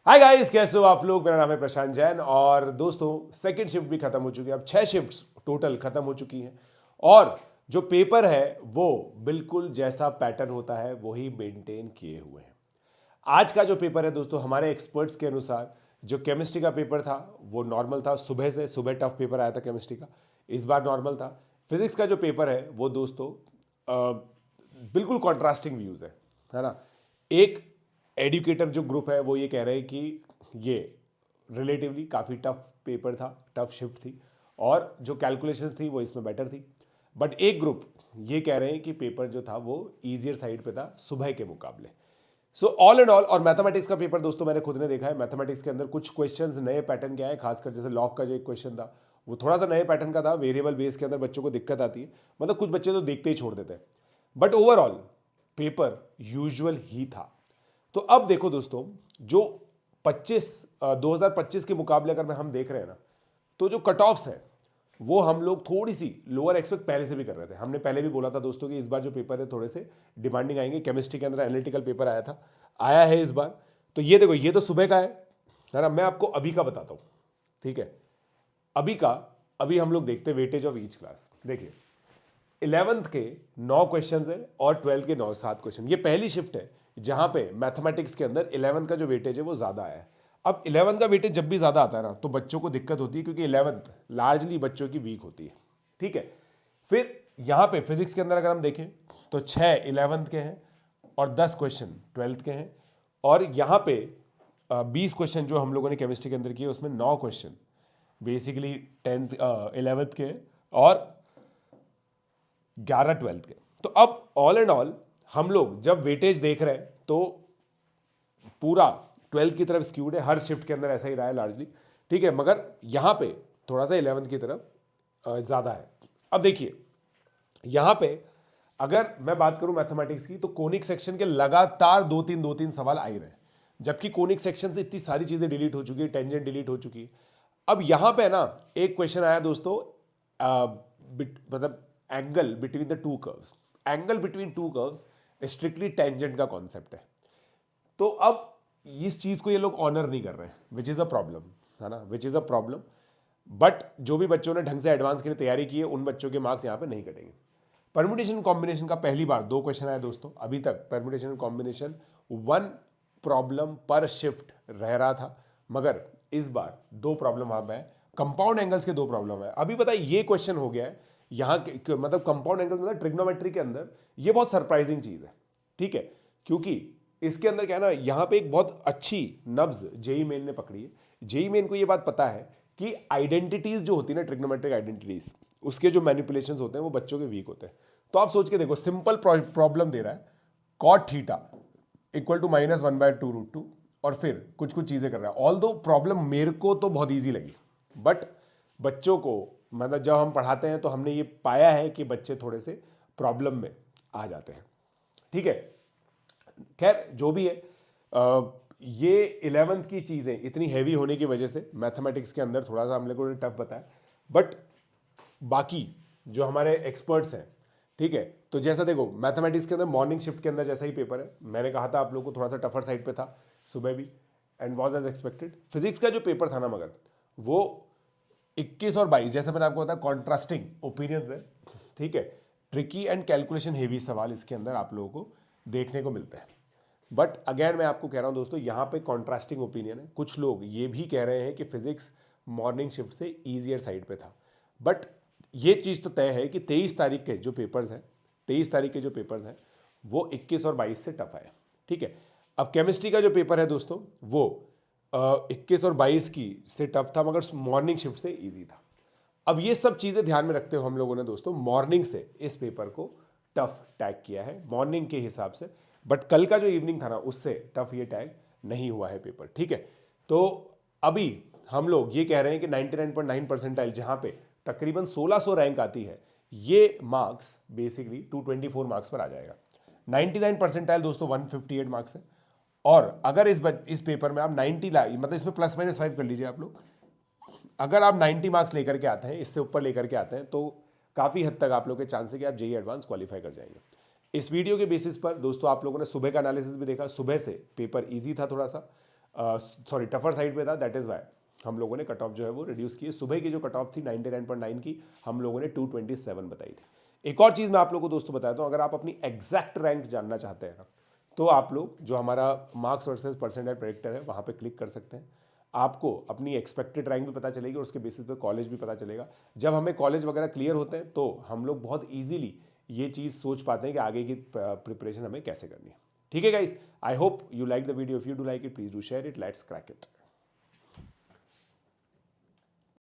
Hi guys, कैसे हो आप लोग। मेरा नाम है प्रशांत जैन और दोस्तों सेकंड शिफ्ट भी खत्म हो चुकी है। अब 6 शिफ्ट्स टोटल खत्म हो चुकी हैं और जो पेपर है वो बिल्कुल जैसा पैटर्न होता है वही मेंटेन किए हुए हैं। आज का जो पेपर है दोस्तों, हमारे एक्सपर्ट्स के अनुसार जो केमिस्ट्री का पेपर था वो नॉर्मल था। सुबह टफ पेपर आया था केमिस्ट्री का, इस बार नॉर्मल था। फिजिक्स का जो पेपर है वो दोस्तों बिल्कुल कॉन्ट्रास्टिंग व्यूज है ना। एक एडुकेटर जो ग्रुप है वो ये कह रहे हैं कि ये रिलेटिवली काफ़ी टफ पेपर था, टफ शिफ्ट थी और जो कैलकुलेशंस थी वो इसमें बेटर थी। बट एक ग्रुप ये कह रहे हैं कि पेपर जो था वो ईजियर साइड पे था सुबह के मुकाबले। सो ऑल एंड ऑल, और मैथमेटिक्स का पेपर दोस्तों मैंने खुद ने देखा है, मैथमेटिक्स के अंदर कुछ क्वेश्चंस नए पैटर्न के आए, खासकर जैसे लॉग का जो एक क्वेश्चन था वो थोड़ा सा नए पैटर्न का था। वेरिएबल बेस के अंदर बच्चों को दिक्कत आती है, मतलब कुछ बच्चे तो देखते ही छोड़ देते हैं। बट ओवरऑल पेपर यूजुअल ही था। तो अब देखो दोस्तों, जो 2025 के मुकाबले अगर हम देख रहे हैं ना, तो जो कट ऑफ्स है वो हम लोग थोड़ी सी लोअर एक्सपेक्ट पहले से भी कर रहे थे। हमने पहले भी बोला था दोस्तों कि इस बार जो पेपर है थोड़े से डिमांडिंग आएंगे। केमिस्ट्री के अंदर एनालिटिकल पेपर आया है इस बार। तो ये देखो, ये तो सुबह का है ना। मैं आपको अभी का बताता हूँ, ठीक है। अभी हम लोग देखते हैं वेटेज ऑफ ईच क्लास। देखिए, 11th के 9 क्वेश्चन है और 12th के 7 क्वेश्चन। ये पहली शिफ्ट है जहां पे मैथमेटिक्स के अंदर 11th का जो वेटेज है वो ज्यादा आया है। अब 11th का वेटेज जब भी ज्यादा आता है ना तो बच्चों को दिक्कत होती है, क्योंकि 11th लार्जली बच्चों की वीक होती है, ठीक है। फिर यहां पे फिजिक्स के अंदर अगर हम देखें तो 6 11th के हैं और 10 क्वेश्चन 12th के हैं। और यहां पे 20 क्वेश्चन जो हम लोगों ने केमिस्ट्री के अंदर किए उसमें 9 क्वेश्चन बेसिकली 10th 11th के और 11 12th के। तो अब ऑल एंड ऑल हम लोग जब वेटेज देख रहे हैं तो पूरा 12th की तरफ स्क्यूड है। हर शिफ्ट के अंदर ऐसा ही रहा है लार्जली, ठीक है। मगर यहां पे थोड़ा सा 11th की तरफ ज्यादा है। अब देखिए, यहां पे अगर मैं बात करूं मैथमेटिक्स की तो कोनिक सेक्शन के लगातार दो तीन सवाल आ ही रहे हैं, जबकि कोनिक सेक्शन से इतनी सारी चीजें डिलीट हो चुकी है, टेंजेंट डिलीट हो चुकी है। अब यहां पे ना एक क्वेश्चन आया दोस्तों, मतलब angle between the two curves. Angle between two curves strictly tangent का कॉन्सेप्ट है। तो अब इस चीज को ये लोग ऑनर नहीं कर रहे हैं, विच इज अ प्रॉब्लम, है ना, which is a problem. But जो भी बच्चों ने ढंग से एडवांस के लिए तैयारी की है उन बच्चों के मार्क्स यहां पे नहीं कटेंगे। परम्यूटेशन कॉम्बिनेशन का पहली बार 2 क्वेश्चन आए दोस्तों। अभी तक परम्यूटेशन कॉम्बिनेशन 1 प्रॉब्लम पर शिफ्ट रह रहा था, मगर इस बार 2 प्रॉब्लम वहां पे है। कंपाउंड एंगल्स के 2 प्रॉब्लम है। अभी बताइए, ये क्वेश्चन हो गया है यहां मतलब कंपाउंड एंगल्स मतलब ट्रिग्नोमेट्री के अंदर ये बहुत सरप्राइजिंग चीज है, ठीक है। क्योंकि इसके अंदर क्या है ना, यहां पे एक बहुत अच्छी नब्ज जेई मेन ने पकड़ी है। जेई मेन को ये बात पता है कि आइडेंटिटीज जो होती है ना, ट्रिग्नोमेट्रिक आइडेंटिटीज, उसके जो मैनिपुलेशंस होते हैं वो बच्चों के वीक होते हैं। तो आप सोच के देखो, सिंपल प्रॉब्लम दे रहा है, कॉट थीटा इक्वल टू -1/2√2 और फिर कुछ कुछ चीजें कर रहा है। ऑल दो प्रॉब्लम मेरे को तो बहुत ईजी लगी, बट बच्चों को मतलब जब हम पढ़ाते हैं तो हमने ये पाया है कि बच्चे थोड़े से प्रॉब्लम में आ जाते हैं, ठीक है। खैर जो भी है, ये 11th की चीज़ें इतनी हैवी होने की वजह से मैथमेटिक्स के अंदर थोड़ा सा हम लोगों ने टफ बताया। बट बाकी जो हमारे एक्सपर्ट्स हैं, ठीक है, तो जैसा देखो मैथमेटिक्स के अंदर मॉर्निंग शिफ्ट के अंदर जैसा ही पेपर है, मैंने कहा था आप लोगों को थोड़ा सा टफर साइड पे था सुबह भी, and was as expected. Physics का जो पेपर था ना, मगर वो 21 और 22 जैसे मैंने आपको बताया कॉन्ट्रास्टिंग ओपिनियंस है, ठीक है। ट्रिकी एंड कैलकुलेशन हेवी सवाल इसके अंदर आप लोगों को देखने को मिलते हैं। बट अगेन मैं आपको कह रहा हूं दोस्तों, यहां पे कॉन्ट्रास्टिंग ओपिनियन है। कुछ लोग ये भी कह रहे हैं कि फिजिक्स मॉर्निंग शिफ्ट से ईजियर साइड पे था। बट ये चीज़ तो तय है कि 23 तारीख के जो पेपर्स हैं, 23 तारीख के जो पेपर्स हैं वो 21 और 22 से टफ आए, ठीक है। अब केमिस्ट्री का जो पेपर है दोस्तों वो 21 और 22 की से टफ था, मगर मॉर्निंग शिफ्ट से ईजी था। अब ये सब चीज़ें ध्यान में रखते हुए हम लोगों ने दोस्तों मॉर्निंग से इस पेपर को टफ टैग किया है मॉर्निंग के हिसाब से। बट कल का जो इवनिंग था ना, उससे टफ ये टैग नहीं हुआ है पेपर, ठीक है। तो अभी हम लोग ये कह रहे हैं कि 99.9 परसेंटाइल जहां पे तकरीबन 1600 रैंक आती है, ये मार्क्स बेसिकली 224 मार्क्स पर आ जाएगा। 99 परसेंटाइल दोस्तों 158 मार्क्स है। और अगर इस पेपर में आप 90 ला, मतलब इसमें +-5 कर लीजिए आप लोग, अगर आप 90 मार्क्स लेकर के आते हैं, इससे ऊपर लेकर के आते हैं, तो काफ़ी हद तक आप लोग के चांस है कि आप जेईई एडवांस क्वालिफाई कर जाएंगे। इस वीडियो के बेसिस पर दोस्तों आप लोगों ने सुबह का एनालिसिस भी देखा। सुबह से पेपर इजी था थोड़ा सा, सॉरी टफर साइड पे था, दैट इज़ वाई हम लोगों ने कट ऑफ जो है वो रिड्यूस की। सुबह की जो कट ऑफ थी 99.9 की, हम लोगों ने 227 बताई थी। एक और चीज़ मैं आप लोगों को दोस्तों बताता हूँ, अगर आप अपनी एग्जैक्ट रैंक जानना चाहते हैं ना, तो आप लोग जो हमारा मार्क्स वर्सेस परसेंटाइल प्रेडिक्टर है वहाँ पे क्लिक कर सकते हैं। आपको अपनी एक्सपेक्टेड रैंक भी पता चलेगी और उसके बेसिस पे कॉलेज भी पता चलेगा। जब हमें कॉलेज वगैरह क्लियर होते हैं तो हम लोग बहुत ईजिली ये चीज़ सोच पाते हैं कि आगे की प्रिपरेशन हमें कैसे करनी है। ठीक है guys, I hope you like the video. If you do like it, please do share it. Let's crack it.